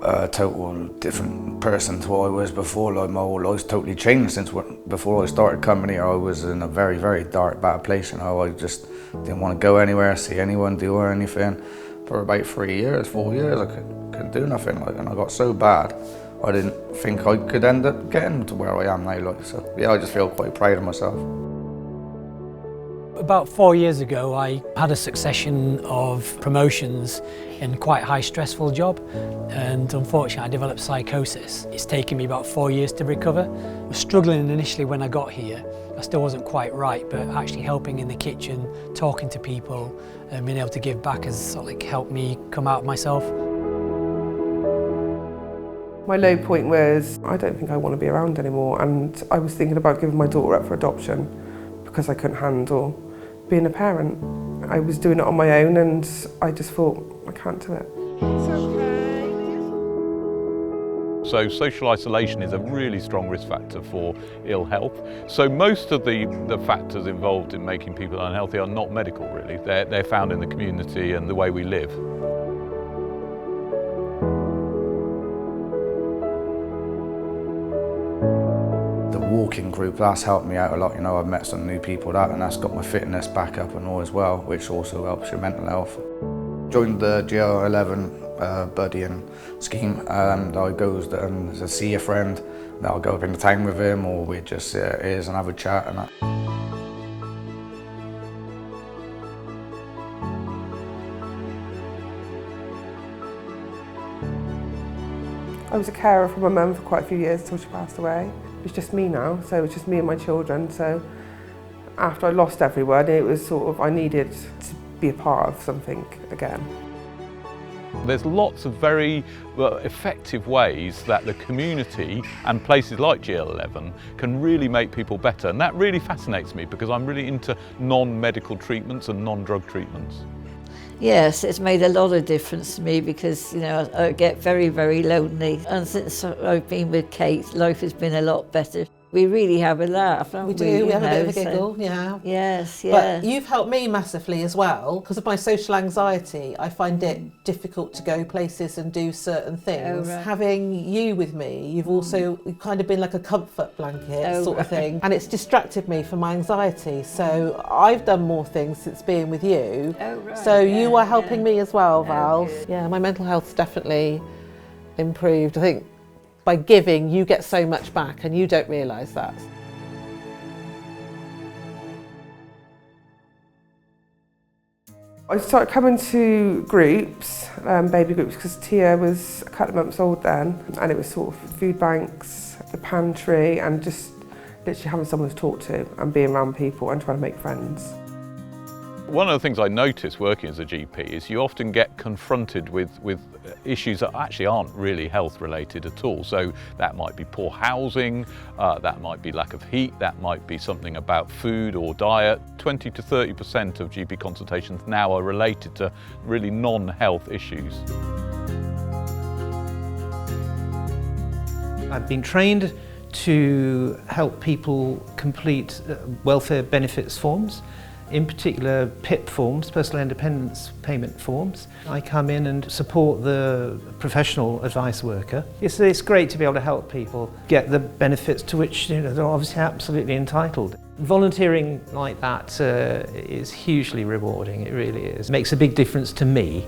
a total different person to what I was before. Like my whole life's totally changed since before I started coming here. I was in a very, very dark, bad place. You know, I just didn't want to go anywhere, see anyone, do anything. For about 4 years, I couldn't do nothing. Like, and I got so bad, I didn't think I could end up getting to where I am now. Like, so yeah, I just feel quite proud of myself. About 4 years ago, I had a succession of promotions in quite a high stressful job, and unfortunately I developed psychosis. It's taken me about 4 years to recover. I was struggling initially when I got here. I still wasn't quite right, but actually helping in the kitchen, talking to people and being able to give back has sort of like helped me come out of myself. My low point was, I don't think I want to be around anymore, and I was thinking about giving my daughter up for adoption because I couldn't handle being a parent. I was doing it on my own and I just thought, I can't do it. It's okay. So social isolation is a really strong risk factor for ill health. So most of the factors involved in making people unhealthy are not medical really. They're found in the community and the way we live. Walking group, that's helped me out a lot. You know, I've met some new people and that's got my fitness back up and all as well, which also helps your mental health. Joined the GL11 buddying scheme, and I go to see a friend. I'll go up in the town with him, or we just sit at his and have a chat and that. I was a carer for my mum for quite a few years until she passed away. It's just me now, so it's just me and my children. So after I lost everyone, it was sort of, I needed to be a part of something again. There's lots of very effective ways that the community and places like GL11 can really make people better. And that really fascinates me because I'm really into non-medical treatments and non-drug treatments. Yes, it's made a lot of difference to me because, you know, I get very, very lonely. And since I've been with Kate, life has been a lot better. We really have a laugh, don't we? We do, we have a bit of a giggle, yeah. Yes, yeah. But you've helped me massively as well, because of my social anxiety. I find it difficult to go places and do certain things. Oh, right. Having you with me, you've also kind of been like a comfort blanket sort of thing. And it's distracted me from my anxiety. So I've done more things since being with you. Oh, right. So you are helping me as well, Val. good. Yeah, my mental health's definitely improved. I think by giving, you get so much back and you don't realise that. I started coming to groups, baby groups, because Tia was a couple of months old then, and it was sort of food banks, the pantry, and just literally having someone to talk to and being around people and trying to make friends. One of the things I notice working as a GP is you often get confronted with issues that actually aren't really health related at all. So that might be poor housing, that might be lack of heat, that might be something about food or diet. 20 to 30% of GP consultations now are related to really non-health issues. I've been trained to help people complete welfare benefits forms. In particular, PIP forms, personal independence payment forms. I come in and support the professional advice worker. It's great to be able to help people get the benefits to which they're obviously absolutely entitled. Volunteering like that is hugely rewarding, it really is. It makes a big difference to me.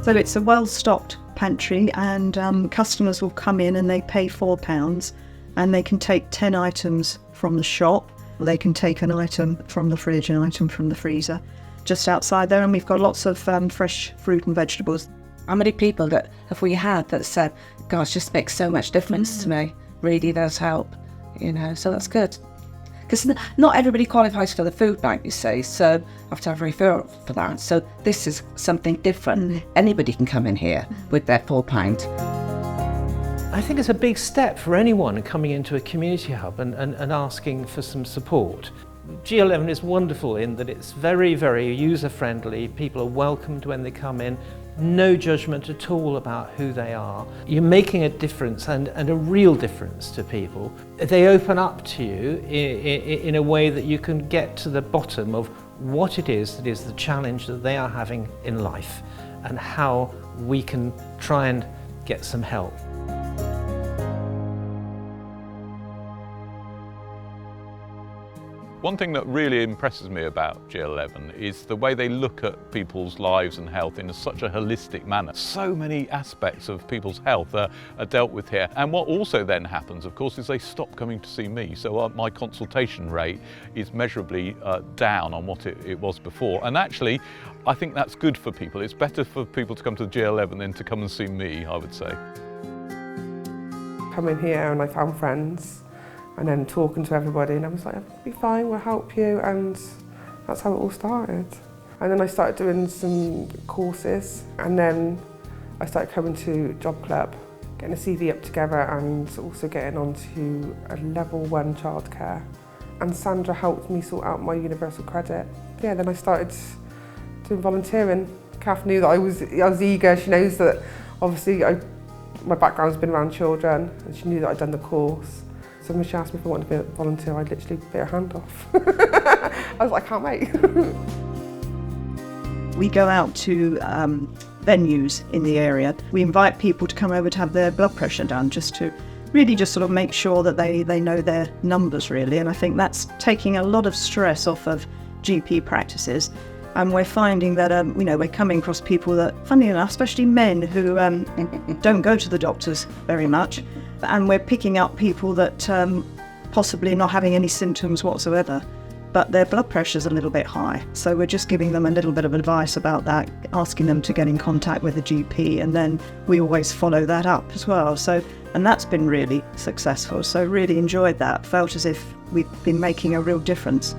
So it's a well-stocked pantry, and customers will come in and they pay £4 and they can take 10 items from the shop. They can take an item from the fridge, an item from the freezer just outside there, and we've got lots of fresh fruit and vegetables. How many people that have we had that said, gosh, just makes so much difference to me, really does help, you know, so that's good. Because not everybody qualifies for the food bank, you see, so I have to have a referral for that. So this is something different. Anybody can come in here with their £4. I think it's a big step for anyone coming into a community hub and asking for some support. GL11 is wonderful in that it's very, very user-friendly. People are welcomed when they come in. no judgment at all about who they are. You're making a difference and a real difference to people. They open up to you in a way that you can get to the bottom of what it is that is the challenge that they are having in life and how we can try and get some help. One thing that really impresses me about GL11 is the way they look at people's lives and health in such a holistic manner. So many aspects of people's health are dealt with here. And what also then happens, of course, is they stop coming to see me. So my consultation rate is measurably down on what it was before. And actually, I think that's good for people. It's better for people to come to the GL11 than to come and see me, I would say. Come in here and I found friends. And then talking to everybody, and I was like, "It'll be fine, we'll help you," and that's how it all started. And then I started doing some courses, and then I started coming to Job Club, getting a CV up together, and also getting onto a level 1 childcare. And Sandra helped me sort out my universal credit. Yeah, then I started doing volunteering. Kath knew that I was eager. She knows that obviously my background's been around children, and she knew that I'd done the course. So when she asked me if I wanted to be a volunteer, I literally bit her hand off. I was like, I can't wait. We go out to venues in the area. We invite people to come over to have their blood pressure done, just to really just sort of make sure that they know their numbers really. And I think that's taking a lot of stress off of GP practices. And we're finding that we're coming across people that, funnily enough, especially men who don't go to the doctors very much. And we're picking up people that possibly not having any symptoms whatsoever, but their blood pressure's a little bit high. So we're just giving them a little bit of advice about that, asking them to get in contact with the GP, and then we always follow that up as well. And that's been really successful. So really enjoyed that. Felt as if we've been making a real difference.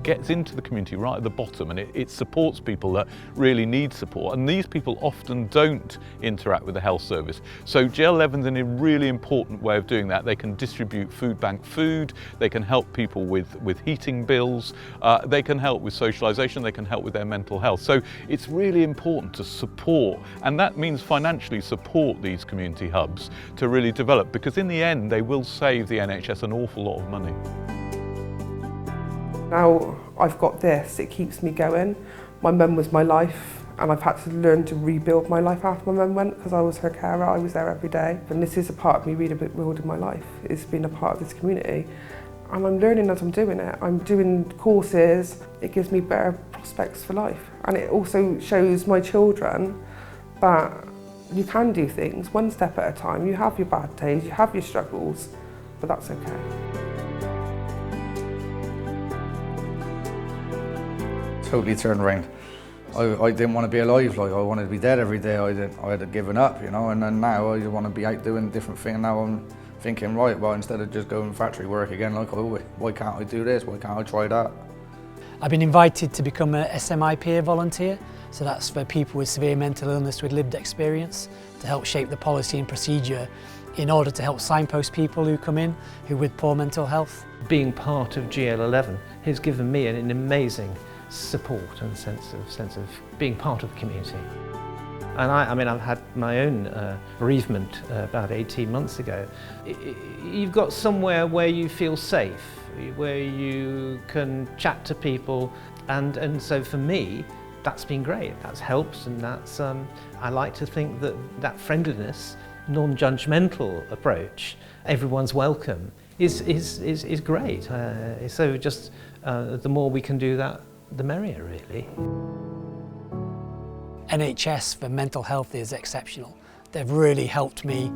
Gets into the community right at the bottom, and it supports people that really need support, and these people often don't interact with the health service. So GL11's in a really important way of doing that. They can distribute food bank food, they can help people with heating bills, they can help with socialisation, they can help with their mental health. So it's really important to support, and that means financially support these community hubs to really develop, because in the end they will save the NHS an awful lot of money. Now I've got this, it keeps me going. My mum was my life, and I've had to learn to rebuild my life after my mum went, because I was her carer, I was there every day. And this is a part of me rebuilding my life. It's been a part of this community. And I'm learning as I'm doing it. I'm doing courses, it gives me better prospects for life. And it also shows my children that you can do things one step at a time. You have your bad days, you have your struggles, but that's okay. Totally turned around. I didn't want to be alive, like I wanted to be dead every day. I had given up, you know, and then now I want to be out doing different things. Now I'm thinking, right, well, instead of just going factory work again, like, oh, why can't I do this? Why can't I try that? I've been invited to become a SMI peer volunteer, so that's for people with severe mental illness with lived experience, to help shape the policy and procedure in order to help signpost people who come in who with poor mental health. Being part of GL11 has given me an amazing support and sense of being part of the community. And I mean, I've had my own bereavement about 18 months ago. You've got somewhere where you feel safe, where you can chat to people, and so for me, that's been great. That's helped, and that's I like to think that friendliness, non-judgmental approach, everyone's welcome, is great. So just the more we can do that, the merrier, really. NHS for mental health is exceptional. They've really helped me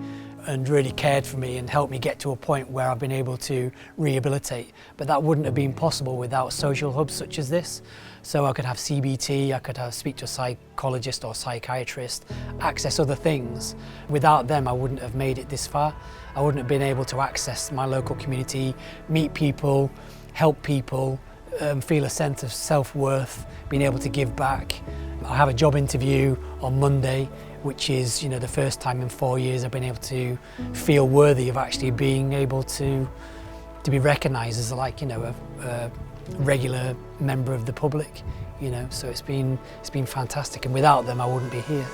and really cared for me and helped me get to a point where I've been able to rehabilitate. But that wouldn't have been possible without social hubs such as this. So I could have CBT, I could speak to a psychologist or psychiatrist, access other things. Without them, I wouldn't have made it this far. I wouldn't have been able to access my local community, meet people, help people, feel a sense of self-worth, being able to give back. I have a job interview on Monday which is, you know, the first time in 4 years I've been able to feel worthy of actually being able to be recognised as, like, you know, a regular member of the public, you know. So it's been fantastic, and without them I wouldn't be here.